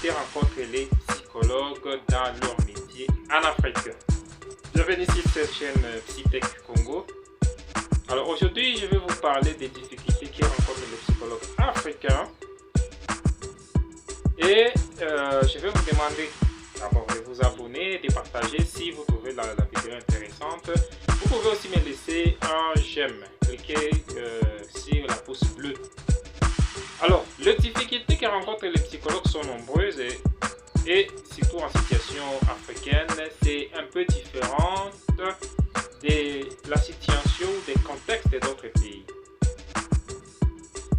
difficultés rencontrent les psychologues dans leur métier en Afrique. Bienvenue sur cette chaîne Psytech Congo. Alors aujourd'hui, je vais vous parler des difficultés qui rencontrent les psychologues africains. Et je vais vous demander d'abord de vous abonner, de partager si vous trouvez la vidéo intéressante. Vous pouvez aussi me laisser un j'aime. Cliquez sur la pouce bleue. Alors, les difficultés que rencontrent les psychologues sont nombreuses et surtout en situation africaine, c'est un peu différent de la situation ou des contextes d'autres pays.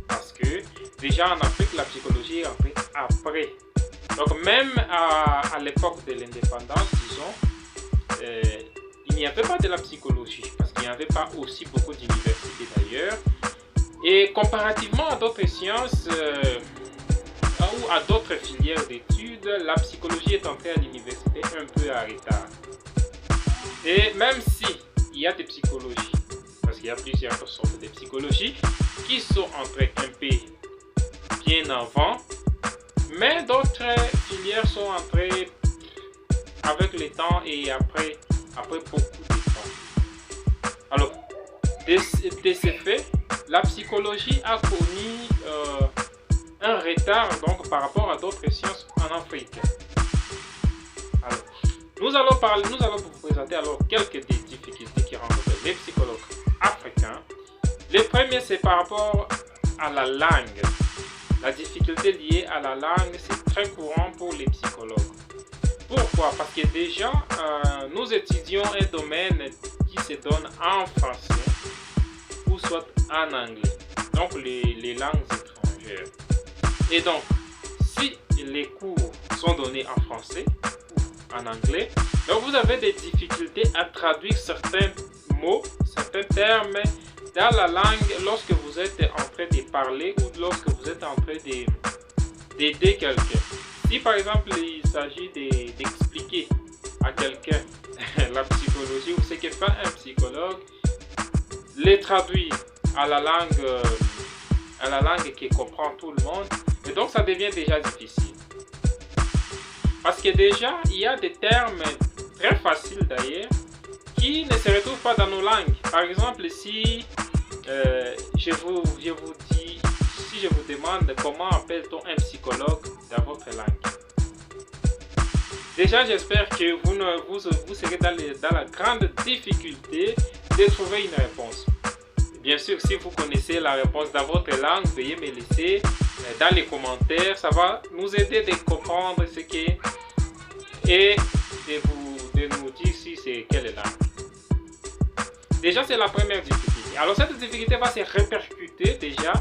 Parce que déjà en Afrique, la psychologie est entrée après. Donc même à l'époque de l'indépendance, disons, il n'y avait pas de la psychologie parce qu'il n'y avait pas aussi beaucoup d'universités d'ailleurs. Et comparativement à d'autres sciences ou à d'autres filières d'études, la psychologie est entrée à l'université un peu à retard. Et même si il y a des psychologies, parce qu'il y a plusieurs sortes de psychologie qui sont entrées un peu bien avant, mais d'autres filières sont entrées avec le temps et après beaucoup de temps. Alors, de ces faits, la psychologie a connu un retard donc, par rapport à d'autres sciences en Afrique. Alors, nous allons vous présenter alors quelques des difficultés qui rencontrent les psychologues africains. Le premier, c'est par rapport à la langue. La difficulté liée à la langue, c'est très courant pour les psychologues. Pourquoi? Parce que déjà, nous étudions un domaine qui se donne en français ou soit en anglais, donc les langues étrangères. Et donc, si les cours sont donnés en français ou en anglais, donc vous avez des difficultés à traduire certains mots, certains termes dans la langue lorsque vous êtes en train de parler ou lorsque vous êtes en train d'aider quelqu'un. Si par exemple il s'agit d'expliquer à quelqu'un la psychologie ou ce que fait un psychologue, les traduire à la langue qui comprend tout le monde, et donc ça devient déjà difficile. Parce que déjà, il y a des termes très faciles d'ailleurs qui ne se retrouvent pas dans nos langues. Par exemple, si je vous demande comment appelle-t-on un psychologue dans votre langue. Déjà, j'espère que vous serez dans la grande difficulté de trouver une réponse. Bien sûr, si vous connaissez la réponse dans votre langue, veuillez me laisser dans les commentaires. Ça va nous aider de comprendre ce qui est et de nous dire si c'est quelle langue. Déjà, c'est la première difficulté. Alors, cette difficulté va se répercuter déjà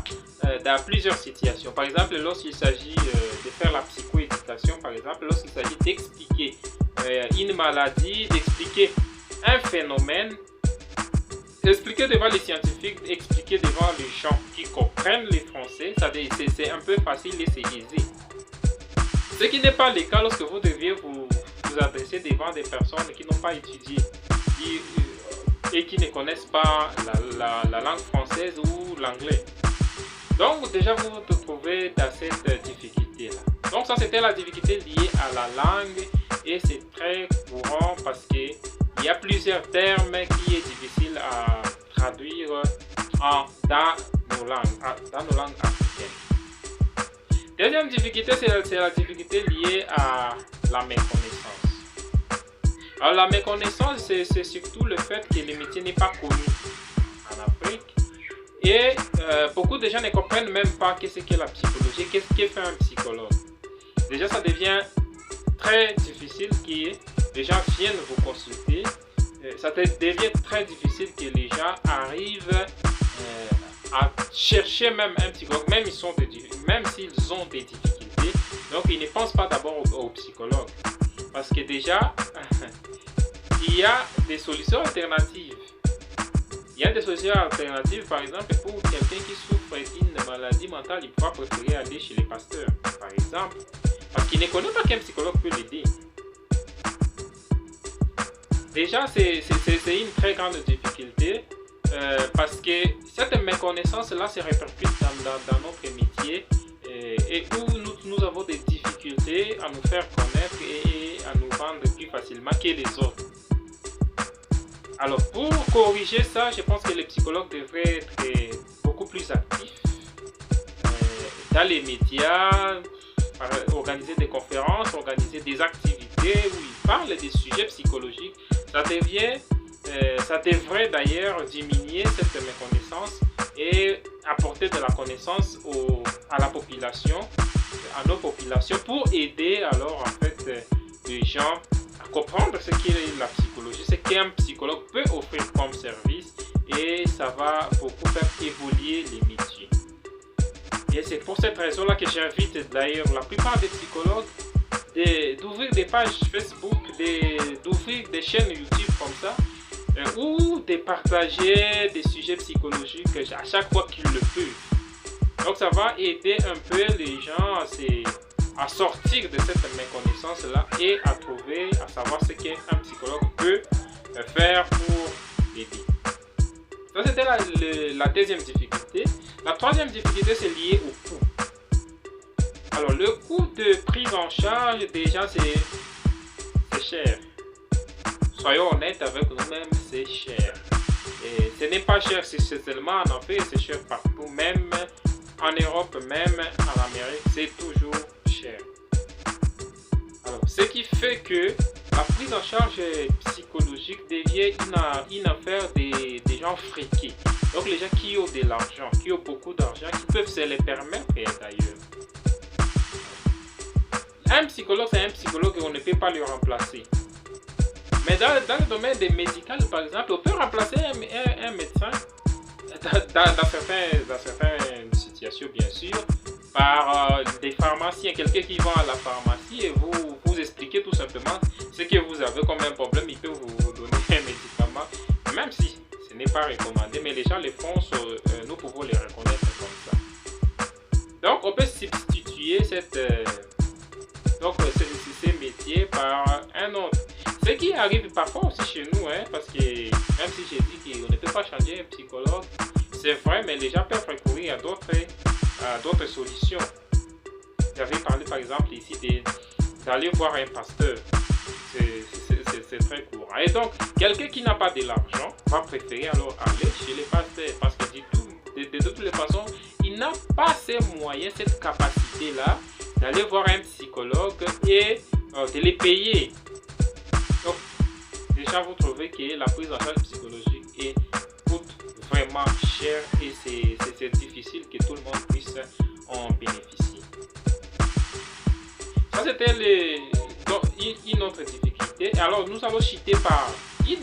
dans plusieurs situations. Par exemple, lorsqu'il s'agit de faire la psychoéducation, par exemple, lorsqu'il s'agit d'expliquer une maladie, d'expliquer un phénomène, expliquer devant les scientifiques, expliquer devant les gens qui comprennent les français, c'est un peu facile et c'est aisé. Ce qui n'est pas le cas lorsque vous deviez vous adresser devant des personnes qui n'ont pas étudié et qui ne connaissent pas la langue française ou l'anglais. Donc déjà vous vous trouvez dans cette difficulté-là. Donc ça c'était la difficulté liée à la langue et c'est très courant parce que il y a plusieurs termes qui est difficile à traduire dans nos langues africaines. Deuxième difficulté, c'est la difficulté liée à la méconnaissance. Alors la méconnaissance, c'est surtout le fait que le métier n'est pas connu en Afrique et beaucoup de gens ne comprennent même pas qu'est-ce qu'est la psychologie, qu'est-ce que fait un psychologue. Déjà ça devient très difficile que les gens viennent vous consulter. Ça devient très difficile que les gens arrivent à chercher même un psychologue, même s'ils ont des difficultés. Donc ils ne pensent pas d'abord au psychologue. Parce que déjà, il y a des solutions alternatives. Il y a des solutions alternatives, par exemple, pour quelqu'un qui souffre d'une maladie mentale, il pourra préférer aller chez les pasteurs, par exemple. Parce qu'il ne connaît pas qu'un psychologue peut l'aider. Déjà, c'est une très grande difficulté parce que cette méconnaissance-là se répercute dans notre métier et où nous avons des difficultés aider à nous faire connaître et à nous vendre plus facilement que les autres. Alors pour corriger ça, je pense que les psychologues devraient être beaucoup plus actifs dans les médias, organiser des conférences, organiser des activités où ils parlent des sujets psychologiques. Ça devrait d'ailleurs diminuer cette méconnaissance et apporter de la connaissance à la population, à nos populations, pour aider alors en fait les gens à comprendre ce qu'est la psychologie, ce qu'un psychologue peut offrir comme service, et ça va beaucoup faire évoluer les métiers. Et c'est pour cette raison-là que j'invite d'ailleurs la plupart des psychologues d'ouvrir des pages Facebook, d'ouvrir des chaînes YouTube comme ça, ou de partager des sujets psychologiques à chaque fois qu'ils le peuvent. Donc ça va aider un peu les gens à sortir de cette méconnaissance-là et à savoir ce qu'un psychologue peut faire pour aider. Ça, c'était la deuxième difficulté. La troisième difficulté, c'est lié au coût. Alors, le coût de prise en charge, déjà, c'est cher. Soyons honnêtes avec nous-mêmes, c'est cher. Et ce n'est pas cher si c'est seulement en Afrique, c'est cher partout. Même en Europe, même en Amérique, c'est toujours cher. Alors, ce qui fait que la prise en charge psychologique devient une affaire des gens friqués. Donc les gens qui ont de l'argent, qui ont beaucoup d'argent, qui peuvent se les permettre d'ailleurs. Un psychologue, c'est un psychologue et on ne peut pas le remplacer. Mais dans le domaine des médicales, par exemple, on peut remplacer un médecin dans certaines situations, bien sûr, par des pharmaciens, quelqu'un qui va à la pharmacie et vous expliquez tout simplement ce que vous avez comme un problème. Il peut vous donner un médicament, même si ce n'est pas recommandé, mais les gens le font, nous pouvons les reconnaître comme ça. Donc on peut substituer ces métiers par un autre. Ce qui arrive parfois aussi chez nous, parce que même si j'ai dit qu'on ne peut pas changer un psychologue, c'est vrai, mais les gens peuvent recourir à d'autres solutions. J'avais parlé par exemple ici d'aller voir un pasteur. C'est très courant. Et donc, quelqu'un qui n'a pas de l'argent va préférer alors aller chez les pasteurs, parce que de toutes les façons, il n'a pas ces moyens, cette capacité-là d'aller voir un psychologue et de les payer. Donc, déjà, vous trouvez que la prise en charge psychologique coûte vraiment cher et c'est difficile que tout le monde puisse en bénéficier. Ça, c'était une autre difficulté. Et alors, nous allons citer par une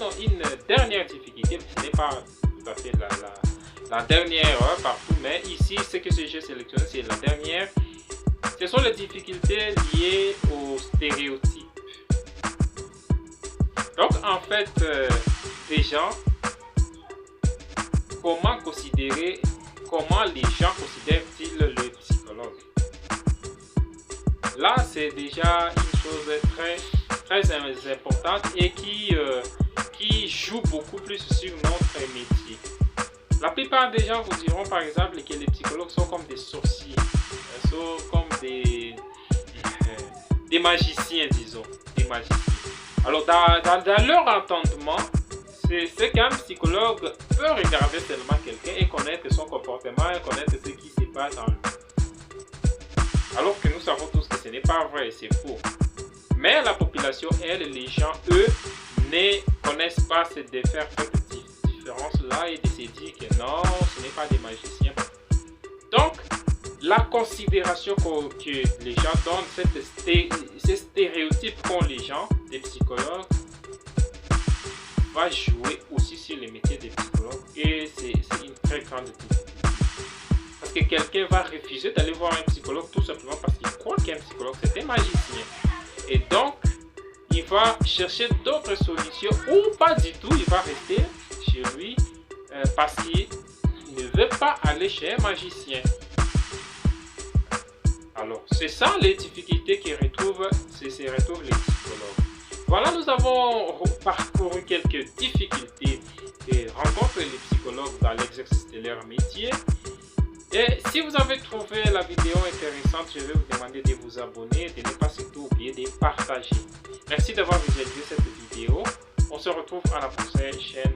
dernière difficulté. Ce n'est pas tout à fait la dernière partout, mais ici, ce que j'ai sélectionné, c'est la dernière. Ce sont les difficultés liées aux stéréotypes. Donc, en fait, déjà, comment les gens considèrent-ils le psychologue? Là, c'est déjà une chose très, très importante et qui joue beaucoup plus sur notre métier. La plupart des gens vous diront par exemple que les psychologues sont comme des sorciers, sont comme des magiciens, disons, des magiciens. Alors, dans leur entendement, c'est qu'un psychologue peut regarder seulement quelqu'un et connaître son comportement, et connaître ce qui se passe en lui. Alors que nous savons tous que ce n'est pas vrai, c'est faux. Mais la population, elle, les gens, eux, ne connaissent pas cette différence-là et de se dire que non, ce n'est pas des magiciens. Donc, la considération que les gens donnent, ces stéréotypes qu'ont les gens, des psychologues, va jouer aussi sur les métiers des psychologues et c'est une très grande difficulté. Parce que quelqu'un va refuser d'aller voir un psychologue tout simplement parce qu'il croit qu'un psychologue c'est un magicien. Et donc, il va chercher d'autres solutions ou pas du tout, il va rester chez lui parce qu'il ne veut pas aller chez un magicien. Alors, c'est ça les difficultés se retrouvent les psychologues. Voilà, nous avons parcouru quelques difficultés que rencontrent les psychologues dans l'exercice de leur métier. Et si vous avez trouvé la vidéo intéressante, je vais vous demander de vous abonner, de ne pas surtout oublier de partager. Merci d'avoir visualisé cette vidéo. On se retrouve à la prochaine chaîne.